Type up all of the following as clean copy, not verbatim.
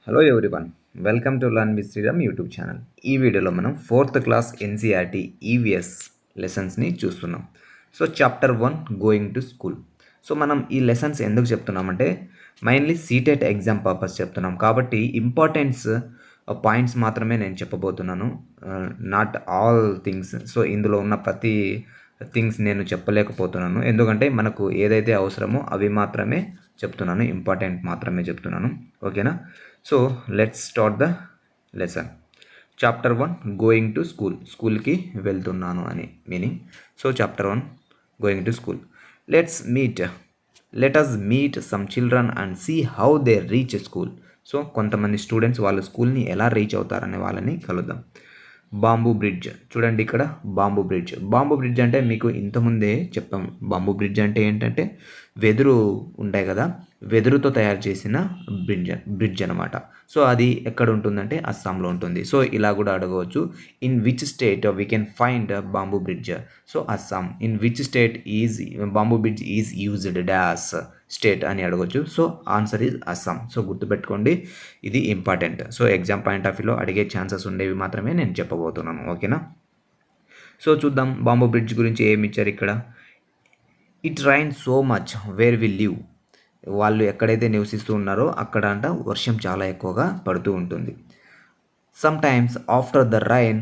Hello everyone, welcome to learn with Sriram YouTube channel. ఈ వీడియోలో మనం 4th క్లాస్ ఎన్సీఆర్టీ ఈవీఎస్ లెసన్స్ని చూస్తున్నాం. So chapter 1 going to school. So మనం ఈ లెసన్స్ ఎందుకు చెప్తున్నామంటే మైన్లీ సీటెట్ ఎగ్జామ్ పర్పస్ చెప్తున్నాం కాబట్టి ఇంపార్టెన్స్ పాయింట్స్ మాత్రమే నేను చెప్పబోతున్నాను, నాట్ ఆల్ థింగ్స్. సో ఇందులో ఉన్న ప్రతి థింగ్స్ నేను చెప్పలేకపోతున్నాను, ఎందుకంటే మనకు ఏదైతే అవసరమో అవి మాత్రమే చెప్తున్నాను, ఇంపార్టెంట్ మాత్రమే చెప్తున్నాను. ఓకేనా? So let's start the lesson. Chapter 1 going to school. స్కూల్కి వెళ్తున్నాను అని meaning. So chapter 1 going to school. Let us meet some children and see how they reach school. So కొంతమంది స్టూడెంట్స్ వాళ్ళ స్కూల్ని ఎలా రీచ్ అవుతారనే వాళ్ళని కలుద్దాం. బాంబూ బ్రిడ్జ్ చూడండి, ఇక్కడ బాంబూ బ్రిడ్జ్ అంటే మీకు ఇంతకుముందే చెప్పాము. బాంబూ బ్రిడ్జ్ అంటే ఏంటంటే వెదురు ఉంటాయి కదా, వెదురుతో తయారు చేసిన బ్రిడ్జ్ అనమాట. సో అది ఎక్కడ ఉంటుందంటే అస్సాంలో ఉంటుంది. సో ఇలా కూడా అడగవచ్చు, in which state we can find bamboo bridge. So Assam. In which state is bamboo bridge is used dash state అని అడగవచ్చు. So answer is Assam. So గుర్తుపెట్టుకోండి, ఇది important. So exam point of వ్యూలో అడిగే ఛాన్సెస్ ఉండేవి మాత్రమే నేను చెప్పబోతున్నాను. ఓకేనా? సో చూద్దాం బాంబూ బ్రిడ్జ్ గురించి ఏమి ఇచ్చారు ఇక్కడ. It rain so much where we live. వాళ్ళు ఎక్కడైతే నివసిస్తూ ఉన్నారో అక్కడ అంట వర్షం చాలా ఎక్కువగా పడుతూ ఉంటుంది. Some times after the rain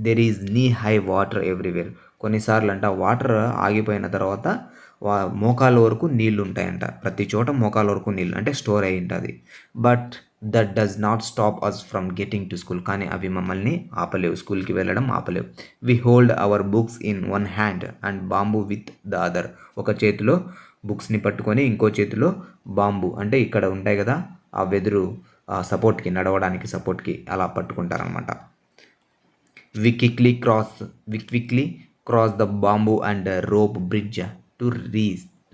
there is నీ హై వాటర్ ఎవ్రీవేర్. కొన్నిసార్లు అంట వాటర్ ఆగిపోయిన తర్వాత మోకాల వరకు నీళ్ళు ఉంటాయంట. ప్రతి చోట మోకాల వరకు నీళ్ళు అంటే స్టోర్ అయి ఉంటుంది. But that does not stop us from getting to school. కానీ అవి మమ్మల్ని ఆపలేవు, స్కూల్కి వెళ్ళడం ఆపలేవు. We hold our books in one hand and bamboo with the other. ఒక చేతిలో బుక్స్ని పట్టుకొని ఇంకో చేతిలో బాంబు అంటే ఇక్కడ ఉంటాయి కదా ఆ వెదురు సపోర్ట్కి, నడవడానికి సపోర్ట్కి అలా పట్టుకుంటారనమాట. We quickly cross the bamboo and rope bridge to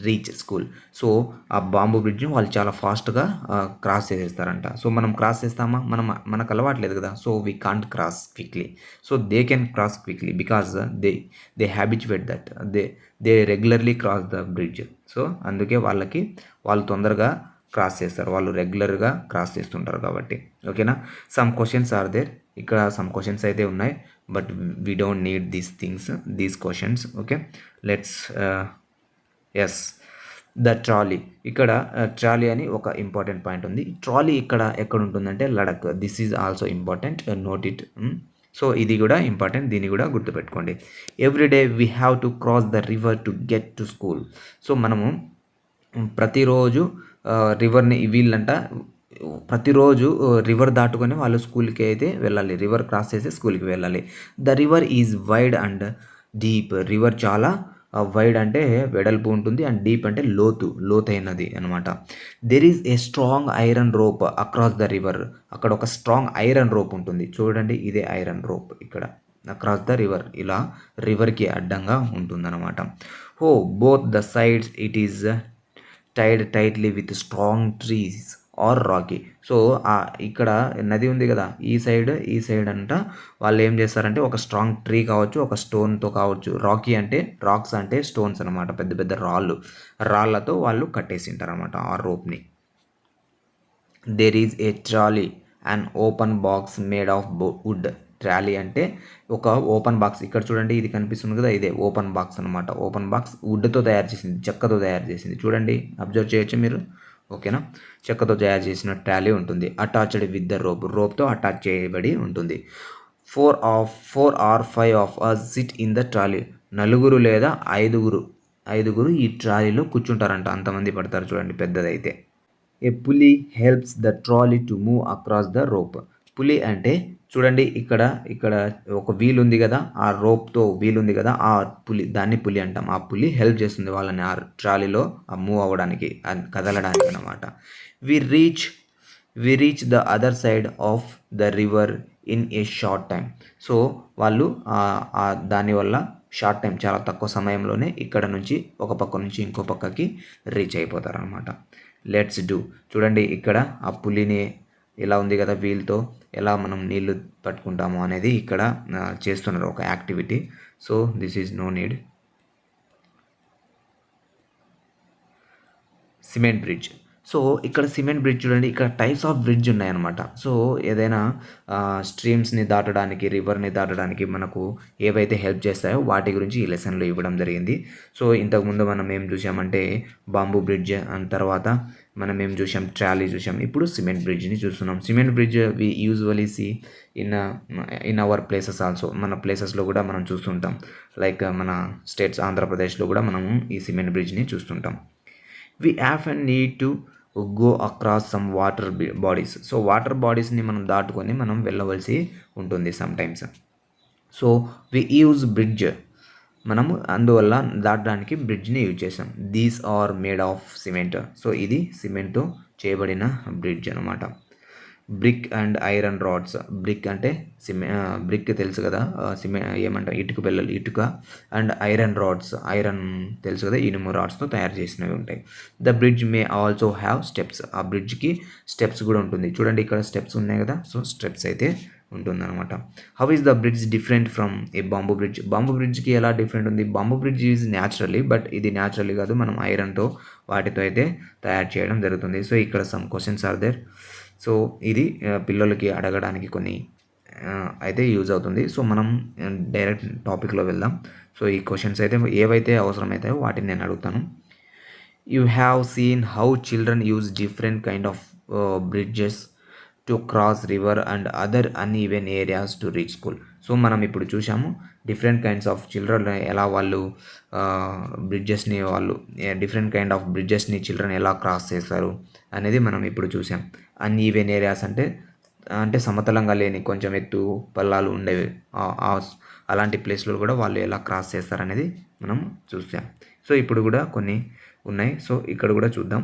reach school. So ఆ బాంబూ బ్రిడ్జ్ వాళ్ళు చాలా ఫాస్ట్గా క్రాస్ చేసేస్తారంట. సో మనం క్రాస్ చేస్తామా? మనకు అలవాట్లేదు కదా. So we can't cross quickly. So they can cross quickly because they habituate that they regularly cross the bridge. So అందుకే వాళ్ళు తొందరగా క్రాస్ చేస్తారు, వాళ్ళు రెగ్యులర్గా క్రాస్ చేస్తుంటారు కాబట్టి. ఓకేనా? Some questions are there. ఇక్కడ సమ్ క్వశ్చన్స్ అయితే ఉన్నాయి, but we don't need these questions. Okay, let's see the trolley. ఇక్కడ ట్రాలీ అని ఒక ఇంపార్టెంట్ పాయింట్ ఉంది. ట్రాలీ ఇక్కడ ఎక్కడ ఉంటుందంటే Ladakh. This is also important, note it. So ఇది కూడా ఇంపార్టెంట్, దీన్ని కూడా గుర్తుపెట్టుకోండి. Everyday we have to cross the river to get to school. So మనము ప్రతిరోజు రివర్ని వీళ్ళంట ప్రతిరోజు రివర్ దాటుకొని వాళ్ళు స్కూల్కి అయితే వెళ్ళాలి, రివర్ క్రాస్ చేసి స్కూల్కి వెళ్ళాలి. The river is wide and deep. River చాలా వైడ్ అంటే వెడల్పు ఉంటుంది, అండ్ డీప్ అంటే లోతైనది అనమాట. There is a strong iron rope across the river. అక్కడ ఒక స్ట్రాంగ్ ఐరన్ రోప్ ఉంటుంది చూడండి, ఇదే ఐరన్ రోప్ ఇక్కడ అక్రాస్ ద రివర్, ఇలా రివర్కి అడ్డంగా ఉంటుందన్నమాట. హో both the sides it is tied tightly with strong trees or rocky. So ఇక్కడ నది ఉంది కదా, ఈ సైడ్ అంట వాళ్ళు ఏం చేస్తారంటే ఒక స్ట్రాంగ్ ట్రీ కావచ్చు, ఒక స్టోన్తో కావచ్చు. రాకీ అంటే రాక్స్ అంటే స్టోన్స్ అనమాట, పెద్ద పెద్ద రాళ్ళతో వాళ్ళు కట్టేసింటారు అనమాట ఆ రోప్ని. There is a trolley and open box made of wood. Trolley అంటే ఒక ఓపెన్ బాక్స్. ఇక్కడ చూడండి, ఇది కనిపిస్తుంది కదా, ఇదే ఓపెన్ బాక్స్ అనమాట. ఓపెన్ బాక్స్ వుడ్తో తయారు చేసింది, చెక్కతో తయారు చేసింది. చూడండి, అబ్జర్వ్ చేయొచ్చు మీరు. ఓకేనా? చెక్కతో తయారు చేసిన ట్రాలీ ఉంటుంది. అటాచ్డ్ విత్ ద రోప్తో అటాచ్ చేయబడి ఉంటుంది. 4 or 5 of us sit in the trolley. 4 లేదా 5 ఈ ట్రాలీలో కూర్చుంటారంట, అంతమంది పడతారు చూడండి పెద్దదైతే. ఏ పులి helps the trolley to move across the rope. పులి అంటే చూడండి, ఇక్కడ ఒక వీల్ ఉంది కదా, ఆ రోప్తో వీల్ ఉంది కదా, ఆ దాన్ని పులి అంటాం. ఆ పులి హెల్ప్ చేస్తుంది వాళ్ళని ఆ ట్రాలీలో మూవ్ అవ్వడానికి, కదలడానికి అనమాట. We reach the other side of the river in a short time. So వాళ్ళు దానివల్ల షార్ట్ టైం, చాలా తక్కువ సమయంలోనే ఇక్కడ నుంచి ఒక పక్క నుంచి ఇంకో పక్కకి రీచ్ అయిపోతారు అనమాట. Let's do. చూడండి, ఇక్కడ ఆ పులిని ఎలా ఉంది కదా, వీల్తో ఎలా మనం నీళ్లు పట్టుకుంటాము అనేది ఇక్కడ చేస్తున్నారు ఒక activity. So this is no need. Cement bridge. So ఇక్కడ సిమెంట్ బ్రిడ్జ్ చూడండి, ఇక్కడ టైప్స్ ఆఫ్ బ్రిడ్జ్ ఉన్నాయన్నమాట. సో ఏదైనా స్ట్రీమ్స్ని దాటడానికి, రివర్ని దాటడానికి మనకు ఏవైతే హెల్ప్ చేస్తాయో వాటి గురించి ఈ లెసన్లో ఇవ్వడం జరిగింది. సో ఇంతకుముందు మనం ఏం చూసామంటే బాంబూ బ్రిడ్జ్, అండ్ తర్వాత మనం ఏం చూసాం, ట్రాలీ చూసాం. ఇప్పుడు సిమెంట్ బ్రిడ్జ్ని చూస్తున్నాం. Cement bridge we usually see in our places also. మన ప్లేసెస్లో కూడా మనం చూస్తుంటాం. లైక్ మన స్టేట్స్ ఆంధ్రప్రదేశ్లో కూడా మనము ఈ సిమెంట్ బ్రిడ్జ్ని చూస్తుంటాం. We often need to go across some water bodies. So water బాడీస్ని మనం దాటుకొని మనం వెళ్ళవలసి ఉంటుంది sometimes. So we use bridge, మనము అందువల్ల దాటడానికి బ్రిడ్జ్ని యూజ్ చేసాం. These are made of cement. So ఇది సిమెంట్తో చేయబడిన బ్రిడ్జ్ అనమాట. Brick and iron rods. Brick అంటే బ్రిక్ తెలుసు కదా, ఏమంటారు, ఇటుక పిల్లలు, ఇటుక. అండ్ ఐరన్ రాడ్స్, ఐరన్ తెలుసు కదా, ఇనుము రాడ్స్తో తయారు చేసినవి ఉంటాయి. The bridge may also have steps. ఆ బ్రిడ్జ్కి స్టెప్స్ కూడా ఉంటుంది. చూడండి ఇక్కడ స్టెప్స్ ఉన్నాయి కదా, సో స్టెప్స్ అయితే ఉంటుందన్నమాట. How is the bridge different from a bamboo bridge. Bamboo బ్రిడ్జ్కి ఎలా డిఫరెంట్ ఉంది? Bamboo bridge is naturally, but ఇది న్యాచురల్లీ కాదు, మనం ఐరన్తో వాటితో అయితే తయారు చేయడం జరుగుతుంది. సో ఇక్కడ some questions are there. So ఇది పిల్లలకి అడగడానికి కొన్ని అయితే యూజ్ అవుతుంది. సో మనం డైరెక్ట్ టాపిక్లో వెళ్దాం. సో ఈ క్వశ్చన్స్ అయితే ఏవైతే అవసరమవుతాయో వాటిని నేను అడుగుతాను. You have seen how children use different kind of bridges to cross river and other uneven areas to reach school. So మనం ఇప్పుడు చూసాము డిఫరెంట్ కైండ్స్ ఆఫ్ చిల్డ్రన్ ఎలా వాళ్ళు బ్రిడ్జెస్ని డిఫరెంట్ కైండ్ ఆఫ్ బ్రిడ్జెస్ని చిల్డ్రన్ ఎలా క్రాస్ చేస్తారు అనేది మనం ఇప్పుడు చూసాం. అన్ఈవెన్ ఏరియాస్ అంటే సమతలంగా లేని కొంచెం ఎత్తు పల్లాలు ఉండేవి, అలాంటి ప్లేస్లో కూడా వాళ్ళు ఎలా క్రాస్ చేస్తారనేది మనం చూసాం. సో ఇప్పుడు కూడా కొన్ని ఉన్నాయి. సో ఇక్కడ కూడా చూద్దాం.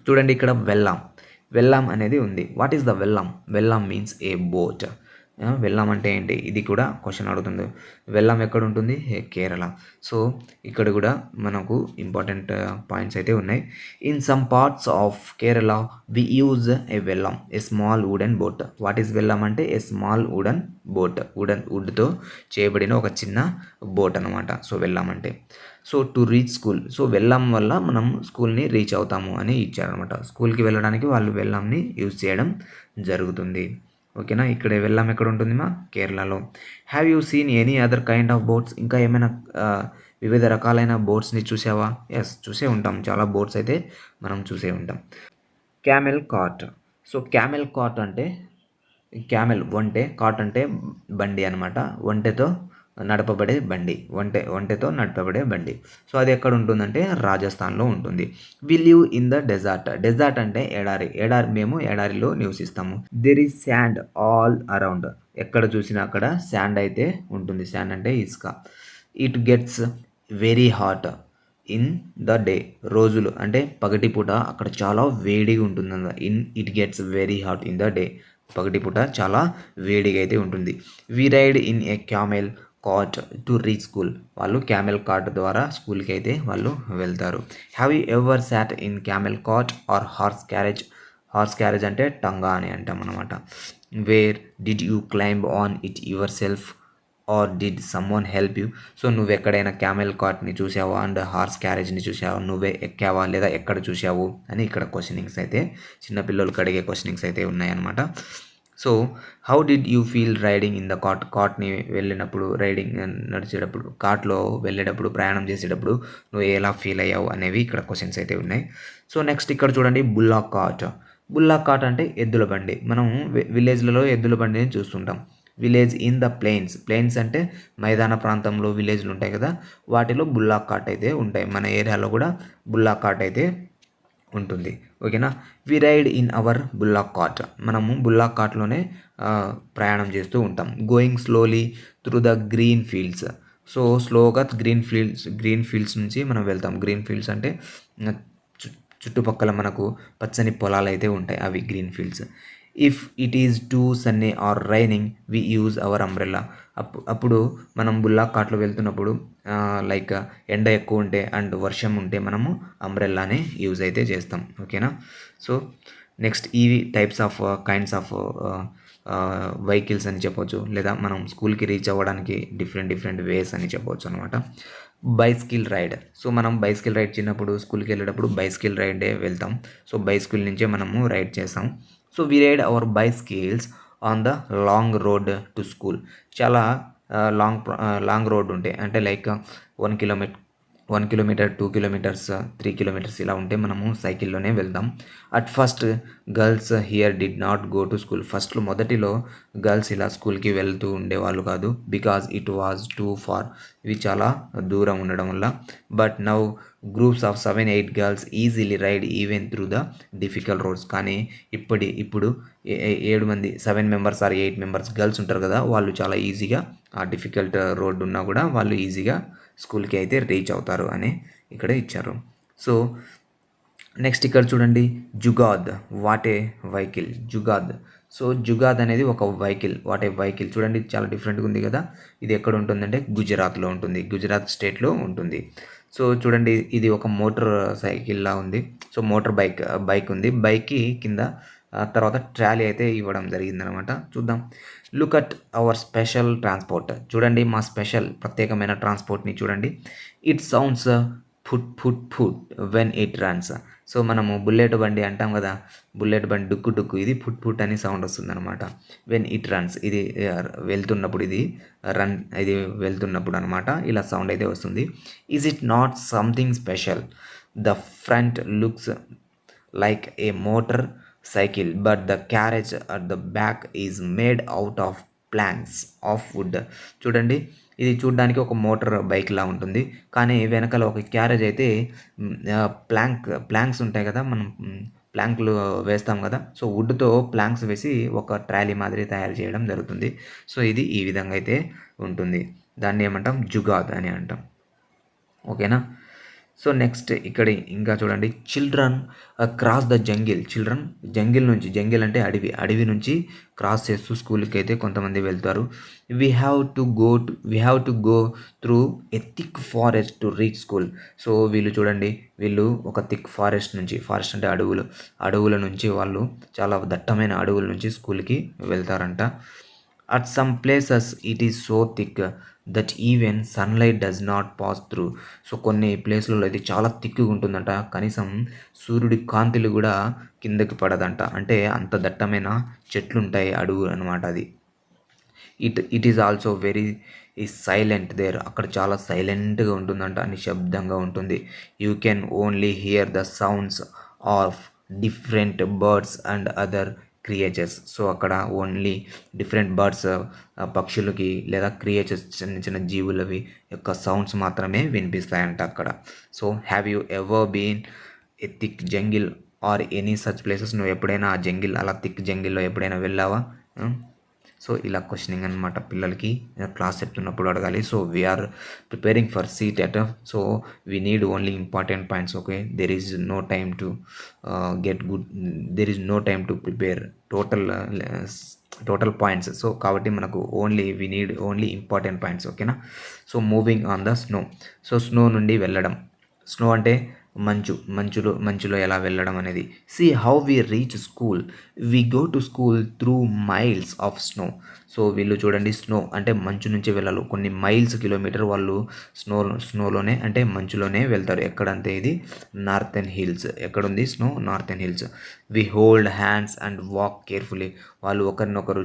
చూడండి ఇక్కడ వెల్లాం అనేది ఉంది. What is the vallam? Vallam means a boat. వెల్లాం అంటే ఏంటి? ఇది కూడా క్వశ్చన్ అడుగుతుంది. వెల్లాం ఎక్కడ ఉంటుంది? కేరళ. సో ఇక్కడ కూడా మనకు ఇంపార్టెంట్ పాయింట్స్ అయితే ఉన్నాయి. In some parts of Kerala we use a vallam, a small wooden boat. What is vallam అంటే ఏ స్మాల్ వుడెన్ బోట్, వుడ్తో చేయబడిన ఒక చిన్న బోట్ అనమాట. సో వెల్లాం అంటే. So to reach school. So వెల్లాం వల్ల మనం స్కూల్ని రీచ్ అవుతాము అని ఇచ్చారనమాట. స్కూల్కి వెళ్ళడానికి వాళ్ళు వెల్లాంని యూజ్ చేయడం జరుగుతుంది. ఓకేనా. ఇక్కడ వెల్లాం ఎక్కడ ఉంటుంది మా? కేరళలో. Have you seen any other kind of boats. ఇంకా ఏమైనా వివిధ రకాలైన బోట్స్ని చూసావా? ఎస్, చూసే ఉంటాం. చాలా బోట్స్ అయితే మనం చూసే ఉంటాం. Camel cart. So camel cart అంటే క్యామెల్ ఒంటె, కార్ట్ అంటే బండి అనమాట. ఒంటెతో నడపబడే బండి, ఒంటెతో నడపబడే బండి. సో అది ఎక్కడ ఉంటుందంటే రాజస్థాన్లో ఉంటుంది. We live in the desert. Desert అంటే ఎడారి. మేము ఎడారిలో నివసిస్తాము. There is sand all around. ఎక్కడ చూసినా అక్కడ శాండ్ అయితే ఉంటుంది. శాండ్ అంటే ఇసుక. It gets very hot in the day. రోజులు అంటే పగటిపూట అక్కడ చాలా వేడిగా ఉంటుంది. It gets very hot in the day. పగటిపూట చాలా వేడిగా అయితే ఉంటుంది. We ride in a camel cart to reach school. వాళ్ళు క్యామెల్ కార్ట్ ద్వారా స్కూల్కి అయితే వాళ్ళు వెళ్తారు. Have you ever sat in camel cart or horse carriage. Horse carriage అంటే టంగా అని అంటాం అనమాట. Where did you climb on it yourself or did someone help you. So నువ్వు ఎక్కడైనా క్యామెల్ కార్ట్ని చూసావా అండ్ హార్స్ క్యారేజ్ని చూసావా, నువ్వే ఎక్కావా లేదా ఎక్కడ చూసావు అని ఇక్కడ క్వశ్చనింగ్స్ అయితే చిన్నపిల్లలకు అడిగే క్వశ్చనింగ్స్ అయితే ఉన్నాయన్నమాట. So how did you feel riding in the కార్ట్ని వెళ్ళినప్పుడు, రైడింగ్ నడిచేటప్పుడు, కార్ట్లో వెళ్ళేటప్పుడు, ప్రయాణం చేసేటప్పుడు నువ్వు ఎలా ఫీల్ అయ్యావు అనేవి ఇక్కడ క్వశ్చన్స్ అయితే ఉన్నాయి. సో నెక్స్ట్ ఇక్కడ చూడండి బుల్లా కార్ట్. బుల్లా కార్ట్ అంటే ఎద్దుల బండి. మనం విలేజ్లలో ఎద్దుల బండిని చూస్తుంటాం. విలేజ్ ఇన్ ద ప్లెయిన్స్ అంటే మైదాన ప్రాంతంలో విలేజ్లు ఉంటాయి కదా, వాటిలో బుల్లా కార్ట్ అయితే ఉంటాయి. మన ఏరియాలో కూడా బుల్లా కార్ట్ అయితే ఉంటుంది. ఓకేనా. We ride in our bullock cart. మనము బుల్లా కార్ట్లోనే ప్రయాణం చేస్తూ ఉంటాం. Going slowly through the green fields. So స్లోగా గ్రీన్ ఫీల్డ్స్ నుంచి మనం వెళ్తాం. గ్రీన్ ఫీల్డ్స్ అంటే చుట్టుపక్కల మనకు పచ్చని పొలాలు అయితే ఉంటాయి, అవి green fields. If it is too sunny or raining we use our umbrella. అప్పుడు మనం బుల్లా కార్ట్లో వెళ్తున్నప్పుడు లైక్ ఎండ ఎక్కువ ఉంటే అండ్ వర్షం ఉంటే మనము అంబ్రెల్లానే యూజ్ అయితే చేస్తాం. ఓకేనా. సో నెక్స్ట్ ఈ types of kinds of vehicles అని చెప్పవచ్చు, లేదా మనం స్కూల్కి రీచ్ అవ్వడానికి డిఫరెంట్ వేస్ అని చెప్పవచ్చు అనమాట. Bicycle ride. సో మనం బైసికిల్ రైడ్ చిన్నప్పుడు స్కూల్కి వెళ్ళేటప్పుడు బైసికిల్ రైడే వెళ్తాం. సో బైసికిల్ నుంచే మనము రైడ్ చేస్తాం. So we ride our bicycles on the long road to school. చాలా లాంగ్ రోడ్ ఉంటాయి. అంటే like 1 kilometre 1 kilometre 2 kilometres 3 kilometres ఇలా ఉంటే మనము సైకిల్లోనే వెళ్దాం. At first girls here did not go to school. ఫస్ట్లో మొదటిలో గర్ల్స్ ఇలా స్కూల్కి వెళ్తూ ఉండేవాళ్ళు కాదు. Because it was too far. ఇవి చాలా దూరం ఉండడం వల్ల. But now groups of 7-8 girls easily ride even through the difficult roads. కానీ ఇప్పుడు 7 మంది 7 మెంబర్స్ ఆర్ 8 మెంబర్స్ గర్ల్స్ ఉంటారు కదా, వాళ్ళు చాలా ఈజీగా ఆ డిఫికల్ట్ రోడ్ ఉన్నా కూడా వాళ్ళు ఈజీగా స్కూల్కి అయితే రీచ్ అవుతారు అని ఇక్కడ ఇచ్చారు. సో నెక్స్ట్ ఇక్కడ చూడండి, జుగాద్ వాట్ ఏ వెహికల్. జుగాద్. సో జుగాద్ అనేది ఒక వెహికల్. What a vehicle. చూడండి చాలా డిఫరెంట్గా ఉంది కదా. ఇది ఎక్కడ ఉంటుందంటే గుజరాత్లో ఉంటుంది. గుజరాత్ స్టేట్లో ఉంటుంది. సో చూడండి ఇది ఒక మోటార్ సైకిల్లా ఉంది. సో మోటార్ బైక్ ఉంది. బైక్కి కింద తర్వాత ట్రాలీ అయితే ఇవ్వడం జరిగిందనమాట. చూద్దాం. Look at our special transport. చూడండి మా స్పెషల్ ప్రత్యేకమైన ట్రాన్స్పోర్ట్ని చూడండి. It sounds foot foot foot when it runs. So మనము బుల్లెట్ బండి అంటాం కదా, బుల్లెట్ బండి డుక్కు డుక్కు, ఇది ఫుట్ ఫుట్ అని సౌండ్ వస్తుంది అనమాట. వెన్ ఇట్ రన్స్, ఇది వెళ్తున్నప్పుడు, ఇది వెళ్తున్నప్పుడు అనమాట ఇలా సౌండ్ అయితే వస్తుంది. Is it not something special? The front looks like A motor cycle but the carriage at the back is made out of planks of would. చూడండి ఇది చూడడానికి ఒక మోటార్ బైక్లా ఉంటుంది, కానీ వెనకాల ఒక క్యారేజ్ అయితే ప్లాంక్స్ ఉంటాయి కదా, మనం ప్లాంక్లు వేస్తాం కదా. సో వుడ్తో ప్లాంక్స్ వేసి ఒక ట్రాలీ మాదిరి తయారు చేయడం జరుగుతుంది. సో ఇది ఈ విధంగా అయితే ఉంటుంది. దాన్ని ఏమంటాం? జుగాద్ అని అంటాం. ఓకేనా. సో నెక్స్ట్ ఇక్కడ ఇంకా చూడండి, children cross the jungle. Children jungle అంటే అడవి నుంచి క్రాస్ చేస్తూ స్కూల్కి అయితే కొంతమంది వెళ్తారు. We have to go through a thick forest to reach school. So వీళ్ళు ఒక థిక్ ఫారెస్ట్ అంటే అడవుల నుంచి వాళ్ళు చాలా దట్టమైన అడవుల నుంచి స్కూల్కి వెళ్తారంట. At some places it is so thick that even sunlight does not pass through. So కొన్ని ప్లేస్లలో ఇది చాలా థిక్గా ఉంటుందంట, కనీసం సూర్యుడి కాంతిలు కూడా కిందకి పడదంట. అంటే అంత దట్టమైన చెట్లు ఉంటాయి అడుగు అనమాట అది. It is also very silent there. అక్కడ చాలా సైలెంట్గా ఉంటుందంట, నిశ్శబ్దంగా ఉంటుంది. You can only hear the sounds of different birds and other creatures. So అక్కడ ఓన్లీ డిఫరెంట్ బర్డ్స్, పక్షులకి లేదా క్రియేచర్స్, చిన్న జీవులవి యొక్క సౌండ్స్ మాత్రమే వినిపిస్తాయంట అక్కడ. So have you ever been a thick jungle or any such places? నువ్వు ఎప్పుడైనా ఆ జంగిల్, అలా థిక్ జంగిల్లో ఎప్పుడైనా వెళ్ళావా? సో ఇలా క్వశ్చనింగ్ అనమాట, పిల్లలకి క్లాస్ చెప్తున్నప్పుడు అడగాలి. So we are preparing for CTET. So we need only important points. Okay, there is no time to prepare total points. So కాబట్టి మనకు we need only important points. ఓకేనా. So moving on the snow. So snow నుండి వెళ్ళడం. Snow అంటే మంచులో ఎలా వెళ్ళడం అనేది. See how we reach school. We go to school through miles of snow. So వీళ్ళు చూడండి, స్నో అంటే మంచు నుంచి వెళ్ళాలి కొన్ని కిలోమీటర్ వాళ్ళు స్నోలోనే అంటే మంచులోనే వెళ్తారు. ఎక్కడంటే ఇది నార్థన్ హిల్స్. ఎక్కడుంది snow? Northern hills. We hold hands and walk carefully. వాళ్ళు ఒకరినొకరు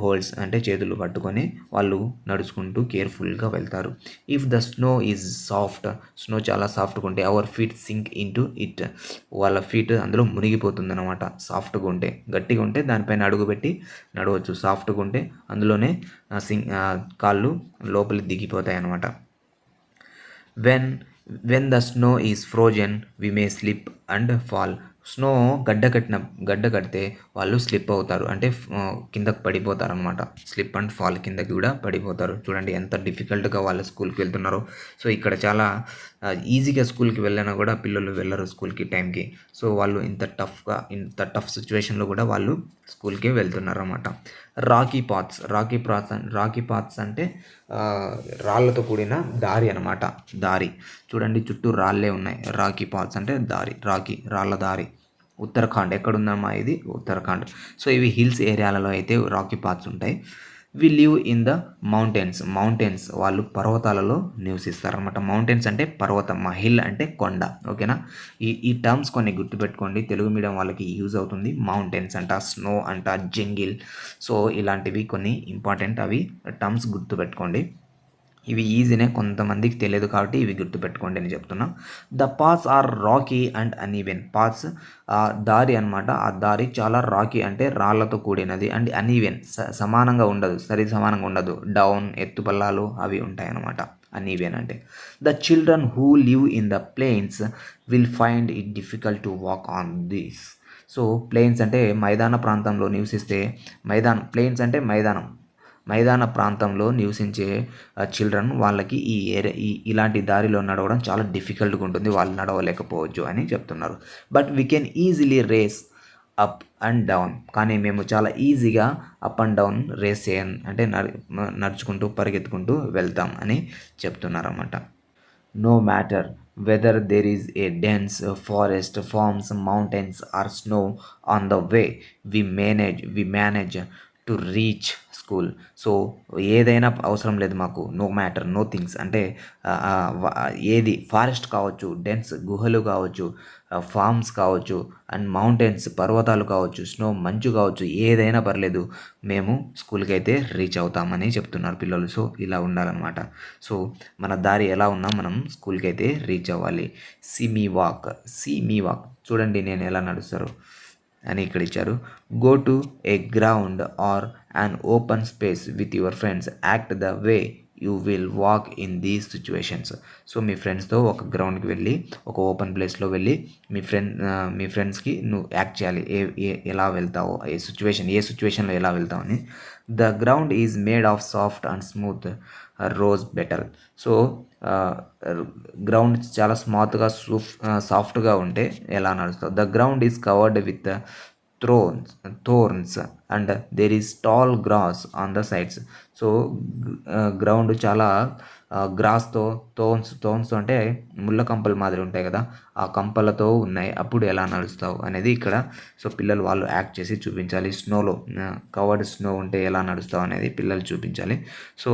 హోల్డ్స్ అంటే చేతులు పట్టుకొని వాళ్ళు నడుచుకుంటూ కేర్ఫుల్గా వెళ్తారు. If the snow is soft, snow చాలా సాఫ్ట్గా ఉంటే our feet sink into it. వాళ్ళ ఫీట్ అందులో మునిగిపోతుంది అనమాట. సాఫ్ట్గా ఉంటే, గట్టిగా ఉంటే దానిపైన అడుగుపెట్టి నడవచ్చు. సాఫ్ట్గా ఉంటే అందులోనే కాళ్ళు లోపలికి దిగిపోతాయి అన్నమాట. When the snow is frozen we may slip and fall. Snow గడ్డ కడితే వాళ్ళు స్లిప్ అవుతారు, అంటే కిందకు పడిపోతారు అనమాట. స్లిప్ అండ్ ఫాల్, కిందకి కూడా పడిపోతారు. చూడండి ఎంత డిఫికల్ట్గా వాళ్ళు స్కూల్కి వెళ్తున్నారో. సో ఇక్కడ చాలా ఈజీగా స్కూల్కి వెళ్ళినా కూడా పిల్లలు వెళ్ళరు స్కూల్కి టైంకి. సో వాళ్ళు ఇంత టఫ్ సిచ్యువేషన్లో కూడా వాళ్ళు స్కూల్కి వెళ్తున్నారు అన్నమాట. రాకీ పాత్స్ అంటే రాళ్ళతో కూడిన దారి అనమాట. దారి చూడండి, చుట్టూ రాళ్ళే ఉన్నాయి. రాకీ పాత్స్ అంటే దారి, రాళ్ళ దారి. ఉత్తరాఖండ్ ఎక్కడుందమ్మా? ఇది ఉత్తరాఖండ్. సో ఇవి హిల్స్ ఏరియాలలో అయితే రాకీ పాత్స్ ఉంటాయి. We live in the mountains వాళ్ళు పర్వతాలలో నివసిస్తారనమాట. మౌంటైన్స్ అంటే పర్వతం, హిల్ అంటే కొండ. ఓకేనా, ఈ టర్మ్స్ కొన్ని గుర్తుపెట్టుకోండి, తెలుగు మీడియం వాళ్ళకి యూజ్ అవుతుంది. మౌంటైన్స్ అంట, స్నో అంట, జంగిల్. సో ఇలాంటివి కొన్ని ఇంపార్టెంట్ అవి టర్మ్స్ గుర్తుపెట్టుకోండి. ఇవి ఈజీనే, కొంతమందికి తెలియదు కాబట్టి ఇవి గుర్తుపెట్టుకోండి అని చెప్తున్నా. The paths are rocky and uneven. Paths దారి అనమాట. ఆ దారి చాలా రాకీ అంటే రాళ్లతో కూడినది, అండ్ అన్ఈవెన్ సమానంగా ఉండదు, సమానంగా ఉండదు. డౌన్, ఎత్తుపల్లాలు అవి ఉంటాయన్నమాట అన్ఈవెన్ అంటే. The children who live in the plains will find it difficult to walk on these. So plains అంటే మైదాన ప్రాంతంలో నివసిస్తే, ప్లేన్స్ అంటే మైదాన ప్రాంతంలో నివసించే చిల్డ్రన్ వాళ్ళకి ఇలాంటి దారిలో నడవడం చాలా డిఫికల్ట్గా ఉంటుంది, వాళ్ళు నడవలేకపోవచ్చు అని చెప్తున్నారు. But we can easily race up and down. కానీ మేము చాలా ఈజీగా అప్ అండ్ డౌన్ రేస్ అంటే నడుచుకుంటూ పరిగెత్తుకుంటూ వెళ్తాం అని చెప్తున్నారు అన్నమాట. No matter whether there is a dense forest, farms, mountains, or snow on the way, we manage to reach school. So ఏదైనా అవసరం లేదు మాకు. నో మ్యాటర్, నో థింగ్స్ అంటే ఏది ఫారెస్ట్ కావచ్చు, డెన్స్ గుహలు కావచ్చు, ఫార్మ్స్ కావచ్చు, అండ్ మౌంటైన్స్ పర్వతాలు కావచ్చు, స్నో మంచు కావచ్చు, ఏదైనా పర్లేదు, మేము స్కూల్కి అయితే రీచ్ అవుతామని చెప్తున్నారు పిల్లలు. సో ఇలా ఉండాలన్నమాట. సో మన దారి ఎలా ఉన్నా మనం స్కూల్కి అయితే రీచ్ అవ్వాలి. సీ మీ వాక్ చూడండి నేను ఎలా నడుస్తారు అని ఇక్కడ ఇచ్చారు. Go to a ground or an open space with your friends, act the way you will walk in these situations. So మీ ఫ్రెండ్స్తో ఒక గ్రౌండ్కి వెళ్ళి, ఒక ఓపెన్ ప్లేస్లో వెళ్ళి మీ ఫ్రెండ్స్కి నువ్వు యాక్ట్ చేయాలి, ఎలా వెళ్తావో, ఏ సిచ్యువేషన్లో ఎలా వెళ్తావు అని. The ground is made of soft and smooth rose petals. So ground చాలా స్మూత్గా సాఫ్ట్గా ఉంటే ఎలా నడుస్తావు. The ground is covered with thorns and there is tall grass on the sides. So ground చాలా గ్రాస్తో, థోర్న్స్ అంటే ముళ్ళ కంపలు మాదిరి ఉంటాయి కదా, ఆ కంపలతో ఉన్నాయి, అప్పుడు ఎలా నడుస్తావు అనేది ఇక్కడ. సో పిల్లలు వాళ్ళు యాక్ట్ చేసి చూపించాలి. స్నోలో కవర్డ్ స్నో ఉంటే ఎలా నడుస్తావు అనేది పిల్లలు చూపించాలి. సో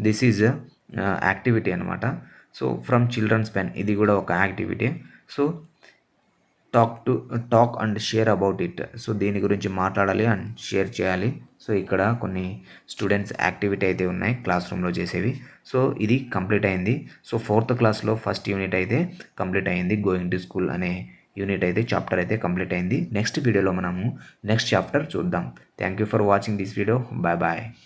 దిస్ ఈజ్ యాక్టివిటీ అనమాట. సో ఫ్రమ్ చిల్డ్రన్స్ పెన్ ఇది కూడా ఒక activity. So talk and share about it. So దీని గురించి మాట్లాడాలి అండ్ షేర్ చేయాలి. సో ఇక్కడ కొన్ని స్టూడెంట్స్ యాక్టివిటీ అయితే ఉన్నాయి క్లాస్ రూమ్లో చేసేవి. సో ఇది కంప్లీట్ అయింది. సో 4th క్లాస్లో ఫస్ట్ యూనిట్ అయితే కంప్లీట్ అయింది. గోయింగ్ టు స్కూల్ అనే యూనిట్ అయితే చాప్టర్ అయితే కంప్లీట్ అయింది. నెక్స్ట్ వీడియోలో మనము నెక్స్ట్ చాప్టర్ చూద్దాం. Thank you for watching this video. Bye bye.